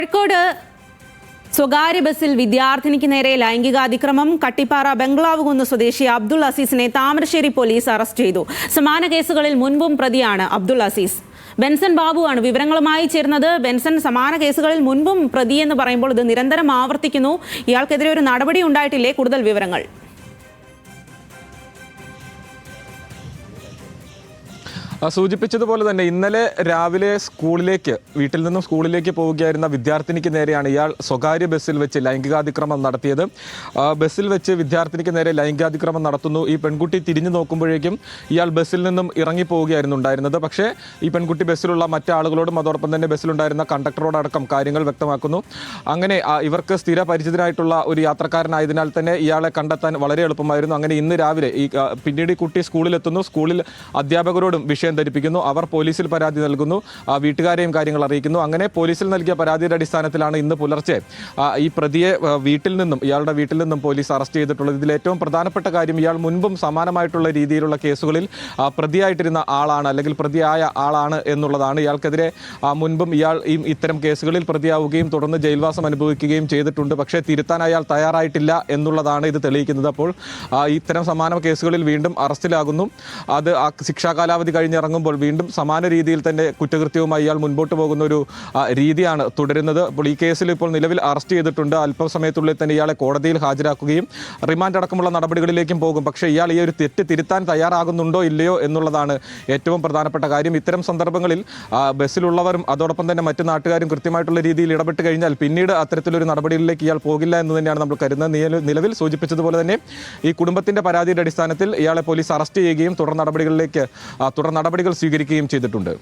കോഴിക്കോട് സ്വകാര്യ ബസ്സിൽ വിദ്യാർത്ഥിനിക്ക് നേരെ ലൈംഗികാതിക്രമം. കട്ടിപ്പാറ ബംഗ്ലാവുകുന്ന് സ്വദേശി അബ്ദുൾ അസീസിനെ താമരശ്ശേരി പോലീസ് അറസ്റ്റ് ചെയ്തു. സമാന കേസുകളിൽ മുൻപും പ്രതിയാണ് അബ്ദുൾ അസീസ്. ബെൻസൺ ബാബുവാണ് വിവരങ്ങളുമായി ചേർന്നത്. ബെൻസൺ, സമാന കേസുകളിൽ മുൻപും പ്രതിയെന്ന് പറയുമ്പോൾ ഇത് നിരന്തരം ആവർത്തിക്കുന്നു. ഇയാൾക്കെതിരെ ഒരു നടപടി ഉണ്ടായിട്ടില്ലേ? കൂടുതൽ വിവരങ്ങൾ. സൂചിപ്പിച്ചതുപോലെ തന്നെ ഇന്നലെ രാവിലെ വീട്ടിൽ നിന്നും സ്കൂളിലേക്ക് പോവുകയായിരുന്ന വിദ്യാർത്ഥിനിക്ക് നേരെയാണ് ഇയാൾ സ്വകാര്യ ബസ്സിൽ വെച്ച് ലൈംഗികാതിക്രമം നടത്തിയത്. ബസ്സിൽ വെച്ച് വിദ്യാർത്ഥിനിക്ക് നേരെ ലൈംഗികാതിക്രമം നടത്തുന്നു. ഈ പെൺകുട്ടി തിരിഞ്ഞു നോക്കുമ്പോഴേക്കും ഇയാൾ ബസ്സിൽ നിന്നും ഇറങ്ങിപ്പോവുകയായിരുന്നു ഉണ്ടായിരുന്നത്. പക്ഷേ ഈ പെൺകുട്ടി ബസ്സിലുള്ള മറ്റാളുകളോടും അതോടൊപ്പം തന്നെ ബസ്സിലുണ്ടായിരുന്ന കണ്ടക്ടറോടടക്കം കാര്യങ്ങൾ വ്യക്തമാക്കുന്നു. അങ്ങനെ ഇവർക്ക് സ്ഥിര പരിചിതനായിട്ടുള്ള ഒരു യാത്രക്കാരനായതിനാൽ തന്നെ ഇയാളെ കണ്ടെത്താൻ വളരെ എളുപ്പമായിരുന്നു. അങ്ങനെ ഇന്ന് രാവിലെ പിന്നീട് ഈ കുട്ടി സ്കൂളിലെത്തുന്നു. സ്കൂളിൽ അധ്യാപകരോടും വിഷയം ധരിപ്പിക്കുന്നു. അവർ പോലീസിൽ പരാതി നൽകുന്നു. വീട്ടുകാരെയും കാര്യങ്ങൾ അറിയിക്കുന്നു. അങ്ങനെ പോലീസിൽ നൽകിയ പരാതിയുടെ അടിസ്ഥാനത്തിലാണ് ഇന്ന് പുലർച്ചെ ഈ പ്രതിയെ ഇയാളുടെ വീട്ടിൽ നിന്നും പോലീസ് അറസ്റ്റ് ചെയ്തിട്ടുള്ളത്. ഇതിൽ ഏറ്റവും പ്രധാനപ്പെട്ട കാര്യം, ഇയാൾ മുൻപും സമാനമായിട്ടുള്ള രീതിയിലുള്ള കേസുകളിൽ പ്രതിയായിട്ടിരുന്ന ആളാണ്, അല്ലെങ്കിൽ പ്രതിയായ ആളാണ് എന്നുള്ളതാണ്. ഇയാൾക്കെതിരെ മുൻപും ഇയാൾ ഇത്തരം കേസുകളിൽ പ്രതിയാവുകയും തുടർന്ന് ജയിൽവാസം അനുഭവിക്കുകയും ചെയ്തിട്ടുണ്ട്. പക്ഷേ തിരുത്താൻ അയാൾ തയ്യാറായിട്ടില്ല എന്നുള്ളതാണ് ഇത് തെളിയിക്കുന്നത്. അപ്പോൾ ഇത്തരം സമാന കേസുകളിൽ വീണ്ടും അറസ്റ്റിലാകുന്നു. അത് ശിക്ഷാ കാലാവധി ഇറങ്ങുമ്പോൾ വീണ്ടും സമാന രീതിയിൽ തന്നെ കുറ്റകൃത്യവുമായി ഇയാൾ മുൻപോട്ട് പോകുന്ന ഒരു രീതിയാണ് തുടരുന്നത്. അപ്പോൾ ഈ കേസിൽ ഇപ്പോൾ നിലവിൽ അറസ്റ്റ് ചെയ്തിട്ടുണ്ട്. അല്പസമയത്തുള്ളിൽ തന്നെ ഇയാളെ കോടതിയിൽ ഹാജരാക്കുകയും റിമാൻഡ് അടക്കമുള്ള നടപടികളിലേക്കും പോകും. പക്ഷേ ഇയാൾ ഈ ഒരു തെറ്റ് തിരുത്താൻ തയ്യാറാകുന്നുണ്ടോ ഇല്ലയോ എന്നുള്ളതാണ് ഏറ്റവും പ്രധാനപ്പെട്ട കാര്യം. ഇത്തരം സന്ദർഭങ്ങളിൽ ബസ്സിലുള്ളവരും അതോടൊപ്പം തന്നെ മറ്റു നാട്ടുകാരും കൃത്യമായിട്ടുള്ള രീതിയിൽ ഇടപെട്ട് കഴിഞ്ഞാൽ പിന്നീട് അത്തരത്തിലൊരു നടപടികളിലേക്ക് ഇയാൾ പോകില്ല എന്ന് തന്നെയാണ് നമ്മൾ കരുതുന്നത്. നിലവിൽ സൂചിപ്പിച്ചതുപോലെ തന്നെ ഈ കുടുംബത്തിന്റെ പരാതിയുടെ അടിസ്ഥാനത്തിൽ ഇയാളെ പോലീസ് അറസ്റ്റ് ചെയ്യുകയും തുടർ നടപടികൾ സ്വീകരിക്കുകയും ചെയ്തിട്ടുണ്ട്.